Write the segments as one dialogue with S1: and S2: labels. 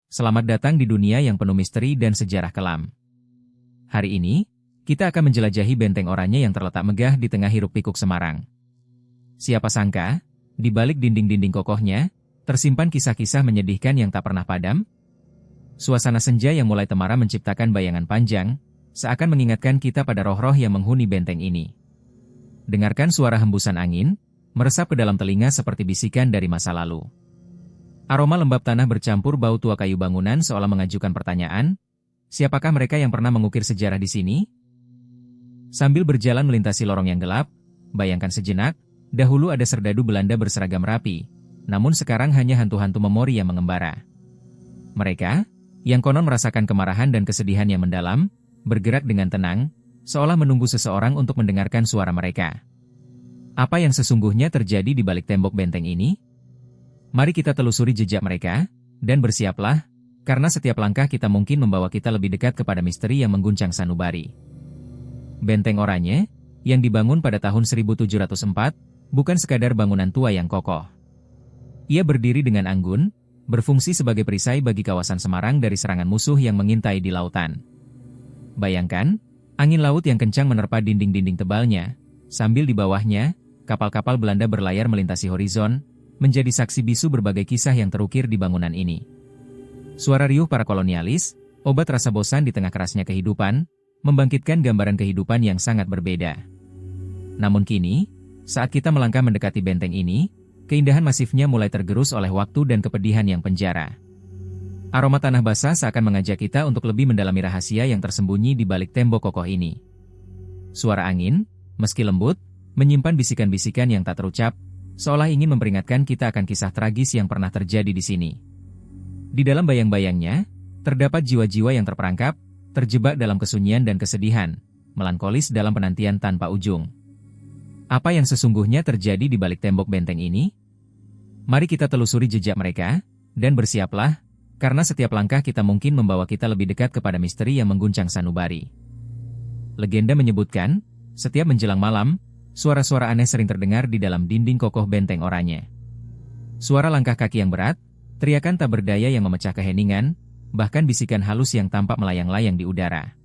S1: Selamat datang di dunia yang penuh misteri dan sejarah kelam. Hari ini, kita akan menjelajahi Benteng Oranye yang terletak megah di tengah hiruk-pikuk Semarang. Siapa sangka, di balik dinding-dinding kokohnya, tersimpan kisah-kisah menyedihkan yang tak pernah padam? Suasana senja yang mulai temara menciptakan bayangan panjang, seakan mengingatkan kita pada roh-roh yang menghuni benteng ini. Dengarkan suara hembusan angin, meresap ke dalam telinga seperti bisikan dari masa lalu. Aroma lembab tanah bercampur bau tua kayu bangunan seolah mengajukan pertanyaan, siapakah mereka yang pernah mengukir sejarah di sini? Sambil berjalan melintasi lorong yang gelap, bayangkan sejenak, dahulu ada serdadu Belanda berseragam rapi, namun sekarang hanya hantu-hantu memori yang mengembara. Mereka, yang konon merasakan kemarahan dan kesedihan yang mendalam, bergerak dengan tenang, seolah menunggu seseorang untuk mendengarkan suara mereka. Apa yang sesungguhnya terjadi di balik tembok benteng ini? Mari kita telusuri jejak mereka, dan bersiaplah, karena setiap langkah kita mungkin membawa kita lebih dekat kepada misteri yang mengguncang sanubari. Benteng Oranye, yang dibangun pada tahun 1704, bukan sekadar bangunan tua yang kokoh. Ia berdiri dengan anggun, berfungsi sebagai perisai bagi kawasan Semarang dari serangan musuh yang mengintai di lautan. Bayangkan, angin laut yang kencang menerpa dinding-dinding tebalnya, sambil di bawahnya, kapal-kapal Belanda berlayar melintasi horizon, menjadi saksi bisu berbagai kisah yang terukir di bangunan ini. Suara riuh para kolonialis, obat rasa bosan di tengah kerasnya kehidupan, membangkitkan gambaran kehidupan yang sangat berbeda. Namun kini, saat kita melangkah mendekati benteng ini, keindahan masifnya mulai tergerus oleh waktu dan kepedihan yang penjara. Aroma tanah basah seakan mengajak kita untuk lebih mendalami rahasia yang tersembunyi di balik tembok kokoh ini. Suara angin, meski lembut, menyimpan bisikan-bisikan yang tak terucap, seolah ingin memperingatkan kita akan kisah tragis yang pernah terjadi di sini. Di dalam bayang-bayangnya, terdapat jiwa-jiwa yang terperangkap, terjebak dalam kesunyian dan kesedihan, melankolis dalam penantian tanpa ujung. Apa yang sesungguhnya terjadi di balik tembok benteng ini? Mari kita telusuri jejak mereka, dan bersiaplah, karena setiap langkah kita mungkin membawa kita lebih dekat kepada misteri yang mengguncang sanubari. Legenda menyebutkan, setiap menjelang malam, suara-suara aneh sering terdengar di dalam dinding kokoh Benteng Oranye. Suara langkah kaki yang berat, teriakan tak berdaya yang memecah keheningan, bahkan bisikan halus yang tampak melayang-layang di udara.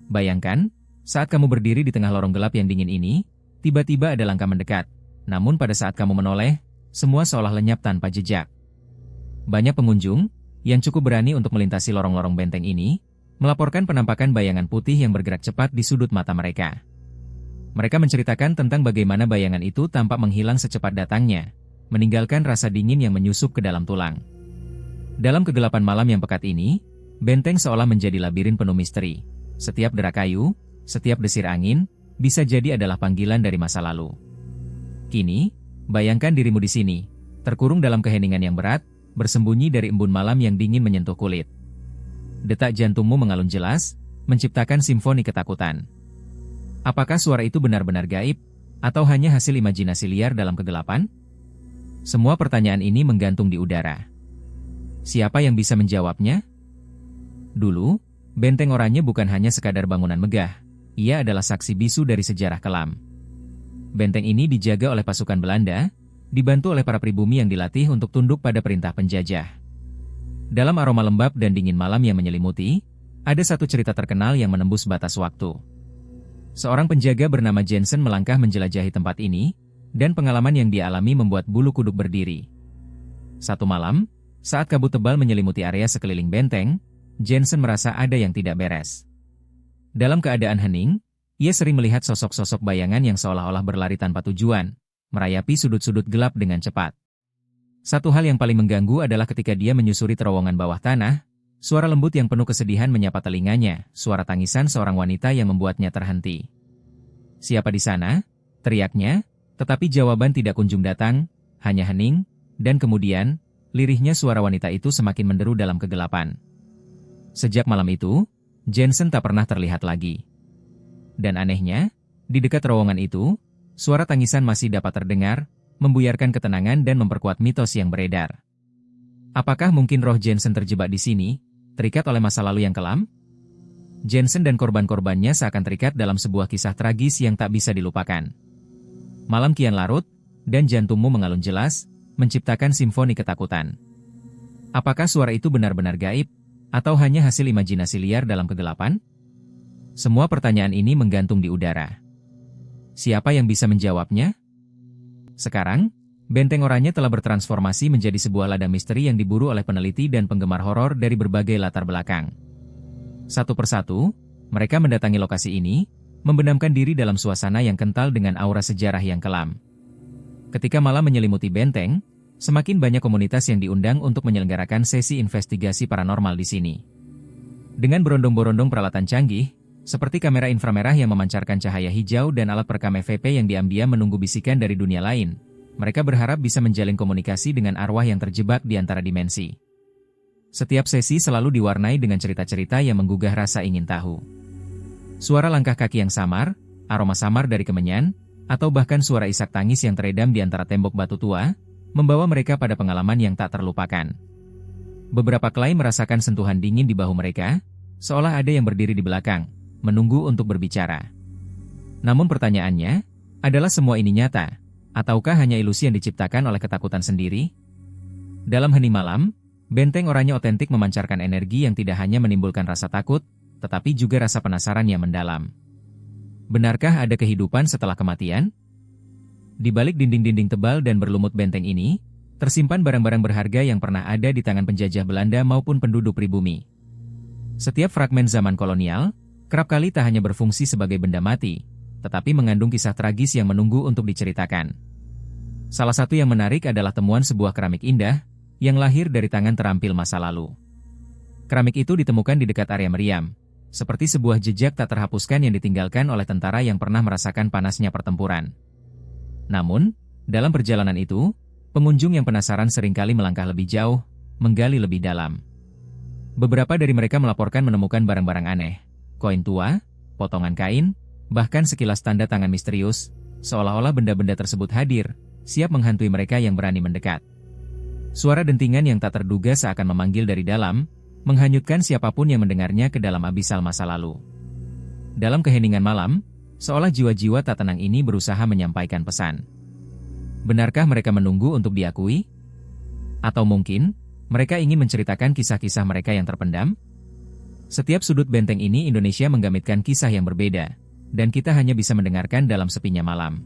S1: Bayangkan, saat kamu berdiri di tengah lorong gelap yang dingin ini, tiba-tiba ada langkah mendekat, namun pada saat kamu menoleh, semua seolah lenyap tanpa jejak. Banyak pengunjung, yang cukup berani untuk melintasi lorong-lorong benteng ini, melaporkan penampakan bayangan putih yang bergerak cepat di sudut mata mereka. Mereka menceritakan tentang bagaimana bayangan itu tampak menghilang secepat datangnya, meninggalkan rasa dingin yang menyusup ke dalam tulang. Dalam kegelapan malam yang pekat ini, benteng seolah menjadi labirin penuh misteri. Setiap derak kayu, setiap desir angin, bisa jadi adalah panggilan dari masa lalu. Kini, bayangkan dirimu di sini, terkurung dalam keheningan yang berat, bersembunyi dari embun malam yang dingin menyentuh kulit. Detak jantungmu mengalun jelas, menciptakan simfoni ketakutan. Apakah suara itu benar-benar gaib, atau hanya hasil imajinasi liar dalam kegelapan? Semua pertanyaan ini menggantung di udara. Siapa yang bisa menjawabnya? Dulu, Benteng Oranye bukan hanya sekadar bangunan megah, ia adalah saksi bisu dari sejarah kelam. Benteng ini dijaga oleh pasukan Belanda, dibantu oleh para pribumi yang dilatih untuk tunduk pada perintah penjajah. Dalam aroma lembab dan dingin malam yang menyelimuti, ada satu cerita terkenal yang menembus batas waktu. Seorang penjaga bernama Jensen melangkah menjelajahi tempat ini, dan pengalaman yang dia alami membuat bulu kuduk berdiri. Satu malam, saat kabut tebal menyelimuti area sekeliling benteng, Jensen merasa ada yang tidak beres. Dalam keadaan hening, ia sering melihat sosok-sosok bayangan yang seolah-olah berlari tanpa tujuan, merayapi sudut-sudut gelap dengan cepat. Satu hal yang paling mengganggu adalah ketika dia menyusuri terowongan bawah tanah, suara lembut yang penuh kesedihan menyapa telinganya, suara tangisan seorang wanita yang membuatnya terhenti. Siapa di sana? Teriaknya, tetapi jawaban tidak kunjung datang, hanya hening, dan kemudian, lirihnya suara wanita itu semakin menderu dalam kegelapan. Sejak malam itu, Jensen tak pernah terlihat lagi. Dan anehnya, di dekat terowongan itu, suara tangisan masih dapat terdengar, membuyarkan ketenangan dan memperkuat mitos yang beredar. Apakah mungkin roh Jensen terjebak di sini, terikat oleh masa lalu yang kelam? Jensen dan korban-korbannya seakan terikat dalam sebuah kisah tragis yang tak bisa dilupakan. Malam kian larut, dan jantungmu mengalun jelas, menciptakan simfoni ketakutan. Apakah suara itu benar-benar gaib, atau hanya hasil imajinasi liar dalam kegelapan? Semua pertanyaan ini menggantung di udara. Siapa yang bisa menjawabnya? Sekarang, Benteng Oranye telah bertransformasi menjadi sebuah ladang misteri yang diburu oleh peneliti dan penggemar horor dari berbagai latar belakang. Satu persatu, mereka mendatangi lokasi ini, membenamkan diri dalam suasana yang kental dengan aura sejarah yang kelam. Ketika malam menyelimuti benteng, semakin banyak komunitas yang diundang untuk menyelenggarakan sesi investigasi paranormal di sini. Dengan berondong-borondong peralatan canggih, seperti kamera inframerah yang memancarkan cahaya hijau dan alat perekam EVP yang diam-diam menunggu bisikan dari dunia lain, mereka berharap bisa menjalin komunikasi dengan arwah yang terjebak di antara dimensi. Setiap sesi selalu diwarnai dengan cerita-cerita yang menggugah rasa ingin tahu. Suara langkah kaki yang samar, aroma samar dari kemenyan, atau bahkan suara isak tangis yang teredam di antara tembok batu tua, membawa mereka pada pengalaman yang tak terlupakan. Beberapa klien merasakan sentuhan dingin di bahu mereka, seolah ada yang berdiri di belakang, menunggu untuk berbicara. Namun pertanyaannya, adalah semua ini nyata, ataukah hanya ilusi yang diciptakan oleh ketakutan sendiri? Dalam hening malam, Benteng Oranye otentik memancarkan energi yang tidak hanya menimbulkan rasa takut, tetapi juga rasa penasaran yang mendalam. Benarkah ada kehidupan setelah kematian? Di balik dinding-dinding tebal dan berlumut benteng ini, tersimpan barang-barang berharga yang pernah ada di tangan penjajah Belanda maupun penduduk pribumi. Setiap fragmen zaman kolonial, kerap kali tak hanya berfungsi sebagai benda mati, tetapi mengandung kisah tragis yang menunggu untuk diceritakan. Salah satu yang menarik adalah temuan sebuah keramik indah, yang lahir dari tangan terampil masa lalu. Keramik itu ditemukan di dekat area meriam, seperti sebuah jejak tak terhapuskan yang ditinggalkan oleh tentara yang pernah merasakan panasnya pertempuran. Namun, dalam perjalanan itu, pengunjung yang penasaran seringkali melangkah lebih jauh, menggali lebih dalam. Beberapa dari mereka melaporkan menemukan barang-barang aneh, koin tua, potongan kain, bahkan sekilas tanda tangan misterius, seolah-olah benda-benda tersebut hadir, siap menghantui mereka yang berani mendekat. Suara dentingan yang tak terduga seakan memanggil dari dalam, menghanyutkan siapapun yang mendengarnya ke dalam abisal masa lalu. Dalam keheningan malam, seolah jiwa-jiwa tak tenang ini berusaha menyampaikan pesan. Benarkah mereka menunggu untuk diakui? Atau mungkin, mereka ingin menceritakan kisah-kisah mereka yang terpendam? Setiap sudut benteng ini Indonesia menggamitkan kisah yang berbeda, dan kita hanya bisa mendengarkan dalam sepinya malam.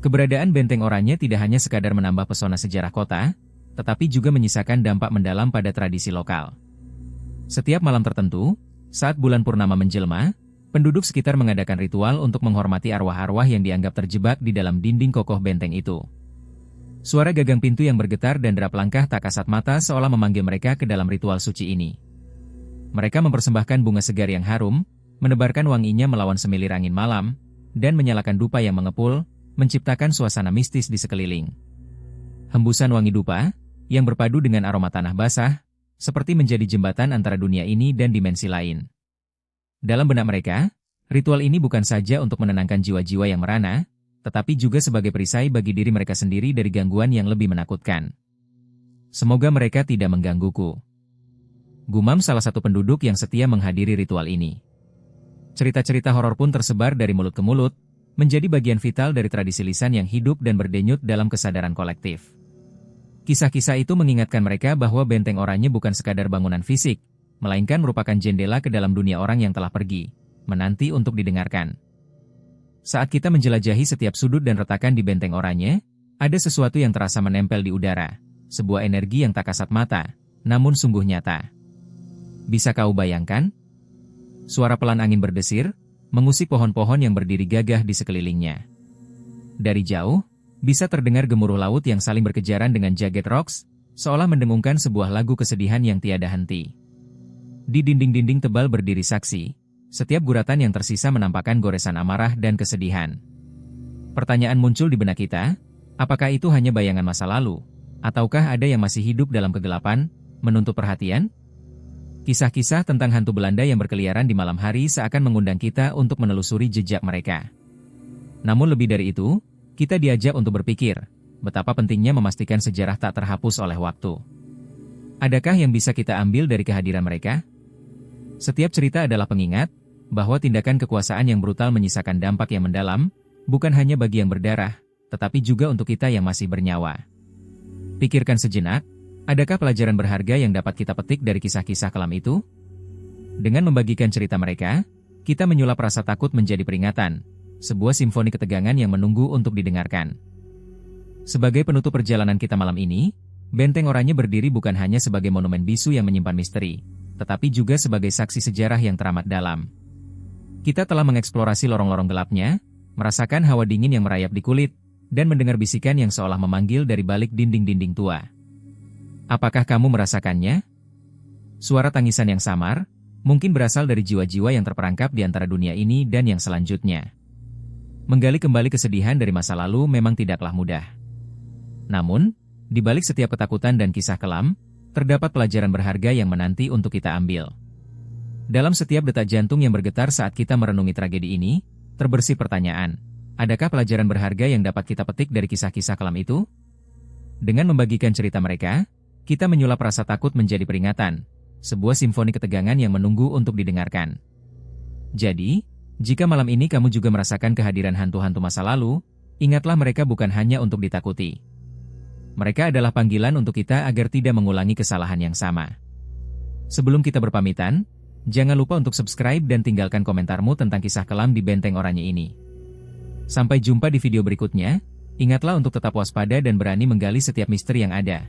S1: Keberadaan Benteng Oranye tidak hanya sekadar menambah pesona sejarah kota, tetapi juga menyisakan dampak mendalam pada tradisi lokal. Setiap malam tertentu, saat bulan purnama menjelma, penduduk sekitar mengadakan ritual untuk menghormati arwah-arwah yang dianggap terjebak di dalam dinding kokoh benteng itu. Suara gagang pintu yang bergetar dan derap langkah tak kasat mata seolah memanggil mereka ke dalam ritual suci ini. Mereka mempersembahkan bunga segar yang harum, menebarkan wanginya melawan semilir angin malam, dan menyalakan dupa yang mengepul, menciptakan suasana mistis di sekeliling. Hembusan wangi dupa, yang berpadu dengan aroma tanah basah, seperti menjadi jembatan antara dunia ini dan dimensi lain. Dalam benak mereka, ritual ini bukan saja untuk menenangkan jiwa-jiwa yang merana, tetapi juga sebagai perisai bagi diri mereka sendiri dari gangguan yang lebih menakutkan. Semoga mereka tidak menggangguku. Gumam salah satu penduduk yang setia menghadiri ritual ini. Cerita-cerita horor pun tersebar dari mulut ke mulut, menjadi bagian vital dari tradisi lisan yang hidup dan berdenyut dalam kesadaran kolektif. Kisah-kisah itu mengingatkan mereka bahwa Benteng Oranye bukan sekadar bangunan fisik, melainkan merupakan jendela ke dalam dunia orang yang telah pergi, menanti untuk didengarkan. Saat kita menjelajahi setiap sudut dan retakan di Benteng Oranye, ada sesuatu yang terasa menempel di udara, sebuah energi yang tak kasat mata, namun sungguh nyata. Bisa kau bayangkan? Suara pelan angin berdesir, mengusik pohon-pohon yang berdiri gagah di sekelilingnya. Dari jauh, bisa terdengar gemuruh laut yang saling berkejaran dengan jagged rocks, seolah mendengungkan sebuah lagu kesedihan yang tiada henti. Di dinding-dinding tebal berdiri saksi, setiap guratan yang tersisa menampakkan goresan amarah dan kesedihan. Pertanyaan muncul di benak kita, apakah itu hanya bayangan masa lalu, ataukah ada yang masih hidup dalam kegelapan, menuntut perhatian? Kisah-kisah tentang hantu Belanda yang berkeliaran di malam hari seakan mengundang kita untuk menelusuri jejak mereka. Namun lebih dari itu, kita diajak untuk berpikir, betapa pentingnya memastikan sejarah tak terhapus oleh waktu. Adakah yang bisa kita ambil dari kehadiran mereka? Setiap cerita adalah pengingat, bahwa tindakan kekuasaan yang brutal menyisakan dampak yang mendalam, bukan hanya bagi yang berdarah, tetapi juga untuk kita yang masih bernyawa. Pikirkan sejenak, Adakah pelajaran berharga yang dapat kita petik dari kisah-kisah kelam itu? Dengan membagikan cerita mereka, kita menyulap rasa takut menjadi peringatan, sebuah simfoni ketegangan yang menunggu untuk didengarkan. Sebagai penutup perjalanan kita malam ini, Benteng Oranye berdiri bukan hanya sebagai monumen bisu yang menyimpan misteri, tetapi juga sebagai saksi sejarah yang teramat dalam. Kita telah mengeksplorasi lorong-lorong gelapnya, merasakan hawa dingin yang merayap di kulit, dan mendengar bisikan yang seolah memanggil dari balik dinding-dinding tua. Apakah kamu merasakannya? Suara tangisan yang samar, mungkin berasal dari jiwa-jiwa yang terperangkap di antara dunia ini dan yang selanjutnya. Menggali kembali kesedihan dari masa lalu memang tidaklah mudah. Namun, di balik setiap ketakutan dan kisah kelam, terdapat pelajaran berharga yang menanti untuk kita ambil. Dalam setiap detak jantung yang bergetar saat kita merenungi tragedi ini, terbersih pertanyaan, adakah pelajaran berharga yang dapat kita petik dari kisah-kisah kelam itu? Dengan membagikan cerita mereka, kita menyulap rasa takut menjadi peringatan, sebuah simfoni ketegangan yang menunggu untuk didengarkan. Jadi, jika malam ini kamu juga merasakan kehadiran hantu-hantu masa lalu, ingatlah mereka bukan hanya untuk ditakuti. Mereka adalah panggilan untuk kita agar tidak mengulangi kesalahan yang sama. Sebelum kita berpamitan, jangan lupa untuk subscribe dan tinggalkan komentarmu tentang kisah kelam di Benteng Oranye ini. Sampai jumpa di video berikutnya, ingatlah untuk tetap waspada dan berani menggali setiap misteri yang ada.